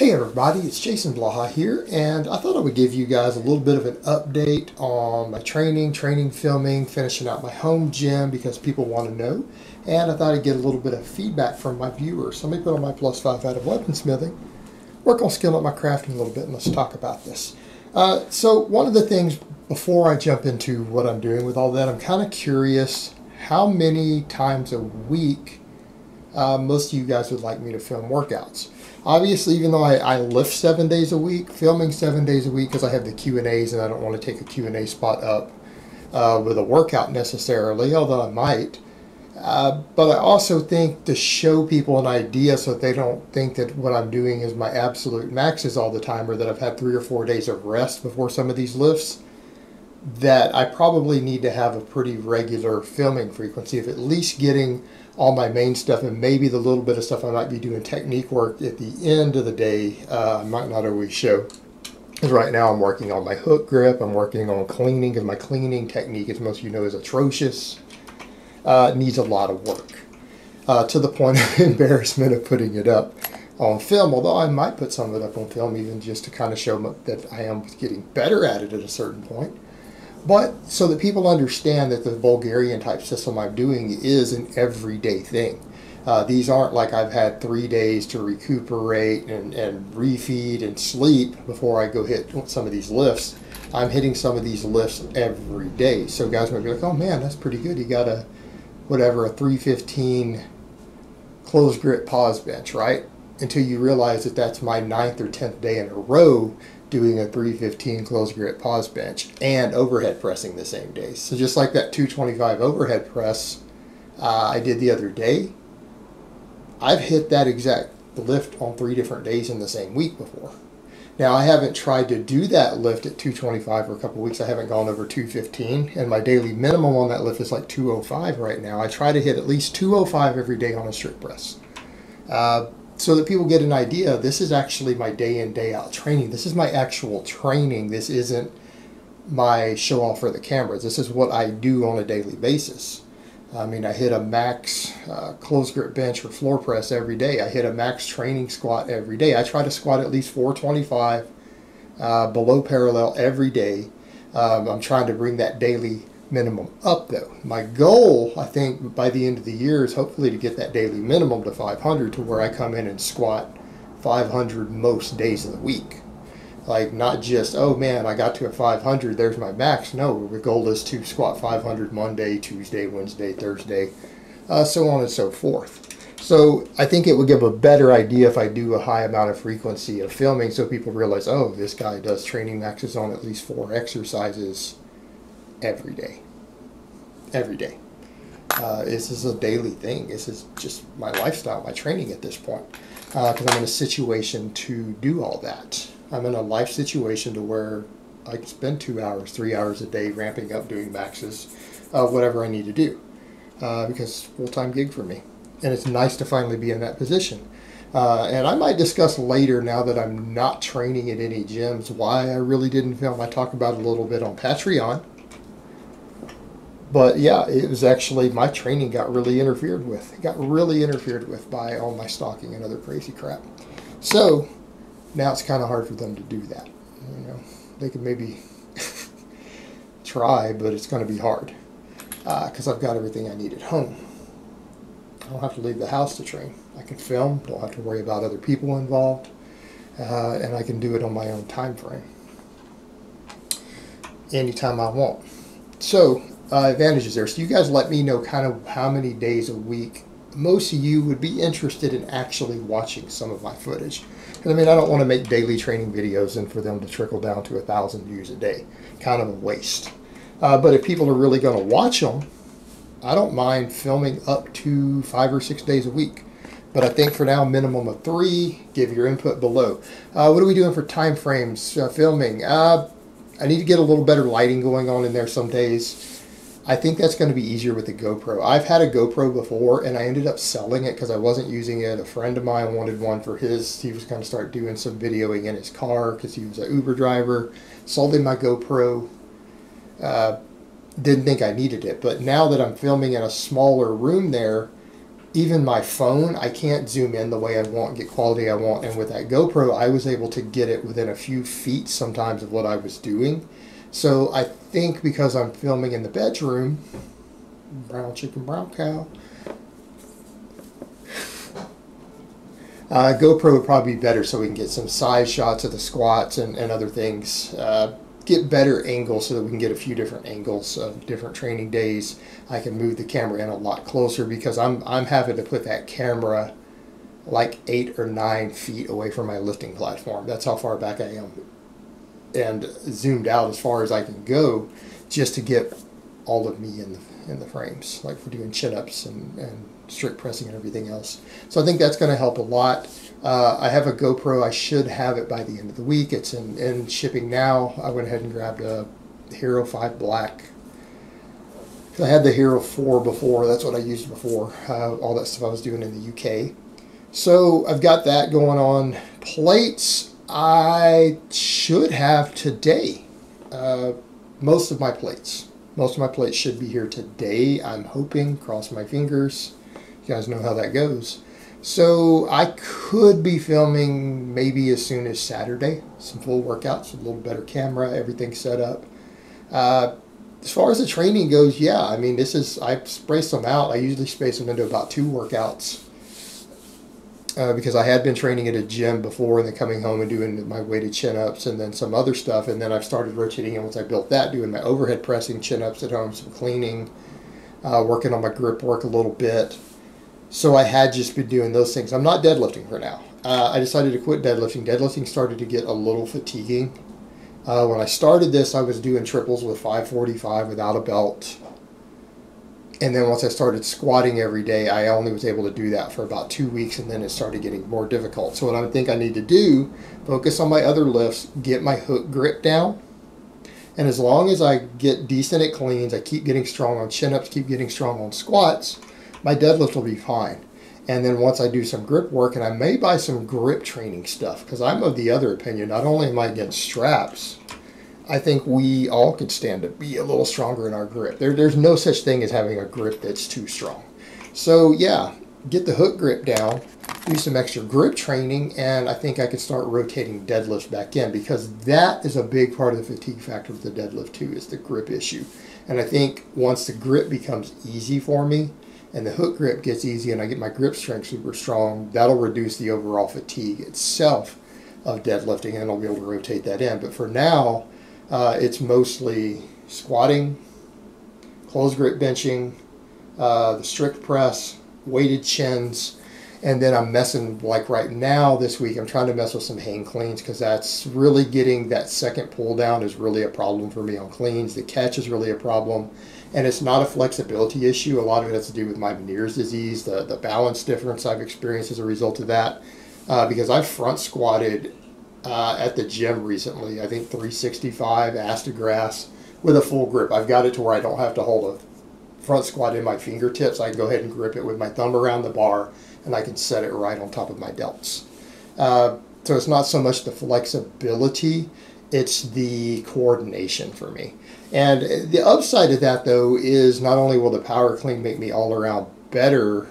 Hey everybody, it's Jason Blaha here, and I thought I would give you guys a little bit of an update on my training filming, finishing out my home gym because people want to know, and I thought I'd get a little bit of feedback from my viewers. So let me put on my +5 out of weaponsmithing, work on skilling up my crafting a little bit, and let's talk about this. So one of the things before I jump into what I'm doing with all that, I'm kind of curious how many times a week most of you guys would like me to film workouts. Obviously, even though I lift 7 days a week, filming 7 days a week because I have the Q&As and I don't want to take a Q&A spot up with a workout necessarily, although I might. But I also think to show people an idea so that they don't think that what I'm doing is my absolute maxes all the time, or that I've had 3 or 4 days of rest before some of these lifts, that I probably need to have a pretty regular filming frequency of at least getting all my main stuff and maybe the little bit of stuff I might be doing technique work at the end of the day. I might not always show, because right now I'm working on my hook grip, I'm working on cleaning, because my cleaning technique, as most of you know, is atrocious. It needs a lot of work, to the point of embarrassment of putting it up on film, although I might put some of it up on film even just to kind of show that I am getting better at it at a certain point. But so that people understand that the Bulgarian type system I'm doing is an everyday thing. These aren't like I've had 3 days to recuperate and refeed and sleep before I go hit some of these lifts. I'm hitting some of these lifts every day. So guys might be like, oh man, that's pretty good. You got a 315 closed grip pause bench, right? Until you realize that that's my 9th or 10th day in a row doing a 315 closed grip pause bench and overhead pressing the same day. So just like that 225 overhead press I did the other day, I've hit that exact lift on 3 different days in the same week before. Now I haven't tried to do that lift at 225 for a couple of weeks. I haven't gone over 215, and my daily minimum on that lift is like 205 right now. I try to hit at least 205 every day on a strict press. So that people get an idea, this is actually my day in, day out training. This is my actual training. This isn't my show off for the cameras. This is what I do on a daily basis. I mean, I hit a max closed grip bench or floor press every day. I hit a max training squat every day. I try to squat at least 425 below parallel every day. I'm trying to bring that daily minimum up though. My goal, I think, by the end of the year is hopefully to get that daily minimum to 500, to where I come in and squat 500 most days of the week. Like, not just, oh man, I got to a 500, there's my max. No, the goal is to squat 500 Monday, Tuesday, Wednesday, Thursday, so on and so forth. So I think it would give a better idea if I do a high amount of frequency of filming, so people realize, oh, this guy does training maxes on at least 4 exercises every day. Every day. This is a daily thing. This is just my lifestyle, my training at this point, because I'm in a situation to do all that. I'm in a life situation to where I can spend 2 hours, 3 hours a day ramping up, doing maxes, whatever I need to do, because it's a full-time gig for me. And it's nice to finally be in that position. And I might discuss later, now that I'm not training at any gyms, why I really didn't film. I talk about it a little bit on Patreon. But yeah, it was actually, my training got really interfered with. It got really interfered with by all my stalking and other crazy crap. So now it's kind of hard for them to do that. You know, they could maybe try, but it's going to be hard because I've got everything I need at home. I don't have to leave the house to train. I can film, don't have to worry about other people involved, and I can do it on my own time frame anytime I want. So advantages there. So you guys let me know kind of how many days a week most of you would be interested in actually watching some of my footage. Because I mean, I don't want to make daily training videos and for them to trickle down to 1,000 views a day. Kind of a waste. But if people are really going to watch them, I don't mind filming up to 5 or 6 days a week. But I think for now, minimum of 3. Give your input below. What are we doing for time frames filming? I need to get a little better lighting going on in there some days. I think that's going to be easier with the GoPro. I've had a GoPro before, and I ended up selling it because I wasn't using it. A friend of mine wanted one for his. He was going to start doing some videoing in his car because he was an Uber driver. Sold him my GoPro. Didn't think I needed it. But now that I'm filming in a smaller room there, even my phone, I can't zoom in the way I want, get quality I want. And with that GoPro, I was able to get it within a few feet sometimes of what I was doing. So I think because I'm filming in the bedroom, brown chicken, brown cow, GoPro would probably be better so we can get some side shots of the squats and other things. Get better angles so that we can get a few different angles of different training days. I can move the camera in a lot closer because I'm having to put that camera like 8 or 9 feet away from my lifting platform. That's how far back I am, and zoomed out as far as I can go just to get all of me in the frames, like for doing chin-ups and strict pressing and everything else. So I think that's going to help a lot. I have a GoPro. I should have it by the end of the week. It's in shipping now. I went ahead and grabbed a Hero 5 Black. I had the Hero 4 before. That's what I used before. All that stuff I was doing in the UK. So I've got that going on. Plates I should have today. Most of my plates should be here today. I'm hoping, cross my fingers. You guys know how that goes. So I could be filming maybe as soon as Saturday. Some full workouts, a little better camera, everything set up. As far as the training goes, yeah, I mean, I spaced them out. I usually space them into about 2 workouts. Because I had been training at a gym before and then coming home and doing my weighted chin-ups and then some other stuff. And then I've started rotating in once I built that, doing my overhead pressing, chin-ups at home, some cleaning, working on my grip work a little bit. So I had just been doing those things. I'm not deadlifting for now. I decided to quit deadlifting. Deadlifting started to get a little fatiguing. When I started this, I was doing triples with 545 without a belt. And then once I started squatting every day, I only was able to do that for about 2 weeks, and then it started getting more difficult. So what I think I need to do, focus on my other lifts, get my hook grip down. And as long as I get decent at cleans, I keep getting strong on chin-ups, keep getting strong on squats, my deadlift will be fine. And then once I do some grip work, and I may buy some grip training stuff, because I'm of the other opinion, not only am I against straps, I think we all could stand to be a little stronger in our grip. There's no such thing as having a grip that's too strong. So yeah, get the hook grip down, do some extra grip training, and I think I could start rotating deadlifts back in, because that is a big part of the fatigue factor with the deadlift too, is the grip issue. And I think once the grip becomes easy for me, and the hook grip gets easy and I get my grip strength super strong, that'll reduce the overall fatigue itself of deadlifting, and I'll be able to rotate that in. But for now, it's mostly squatting, closed grip benching, the strict press, weighted chins, and then I'm messing, like right now this week, I'm trying to mess with some hang cleans, because that's really getting that second pull down is really a problem for me on cleans. The catch is really a problem. And it's not a flexibility issue. A lot of it has to do with my Meniere's disease, the balance difference I've experienced as a result of that. Because I've front squatted at the gym recently, I think 365, ass to grass, with a full grip. I've got it to where I don't have to hold a front squat in my fingertips. I can go ahead and grip it with my thumb around the bar, and I can set it right on top of my delts. So it's not so much the flexibility, it's the coordination for me. And the upside of that, though, is not only will the power clean make me all around better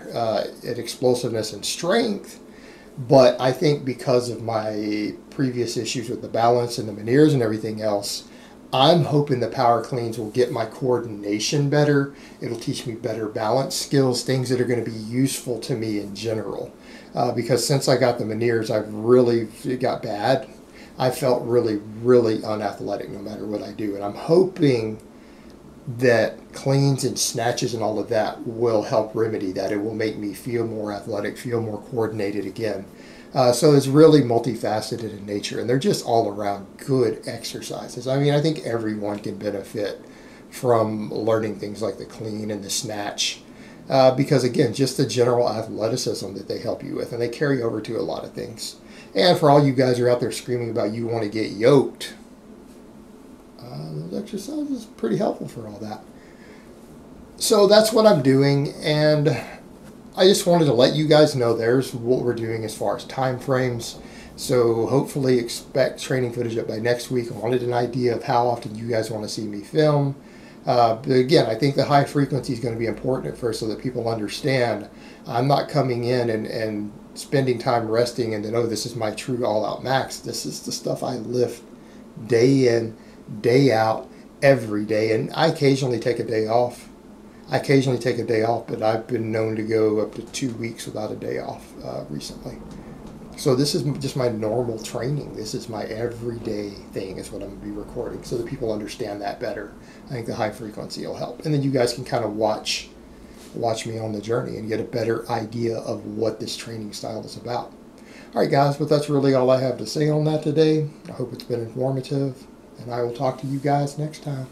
at explosiveness and strength, but I think because of my previous issues with the balance and the Meniere's and everything else, I'm hoping the power cleans will get my coordination better. It'll teach me better balance skills, things that are going to be useful to me in general. Because since I got the Meniere's, it got bad. I felt really, really unathletic no matter what I do. And I'm hoping that cleans and snatches and all of that will help remedy that. It will make me feel more athletic, feel more coordinated again. So it's really multifaceted in nature, and they're just all around good exercises. I mean, I think everyone can benefit from learning things like the clean and the snatch, because again, just the general athleticism that they help you with, and they carry over to a lot of things. And for all you guys who are out there screaming about you want to get yoked, those exercises are pretty helpful for all that. So that's what I'm doing, and I just wanted to let you guys know there's what we're doing as far as time frames. So hopefully expect training footage up by next week. I wanted an idea of how often you guys want to see me film. But again, I think the high frequency is going to be important at first so that people understand I'm not coming in and spending time resting and then, oh, this is my true all-out max. This is the stuff I lift day in, day out, every day. And I occasionally take a day off. But I've been known to go up to 2 weeks without a day off recently. So this is just my normal training. This is my everyday thing is what I'm going to be recording so that people understand that better. I think the high frequency will help. And then you guys can kind of watch me on the journey and get a better idea of what this training style is about. All right, guys, but that's really all I have to say on that today. I hope it's been informative, and I will talk to you guys next time.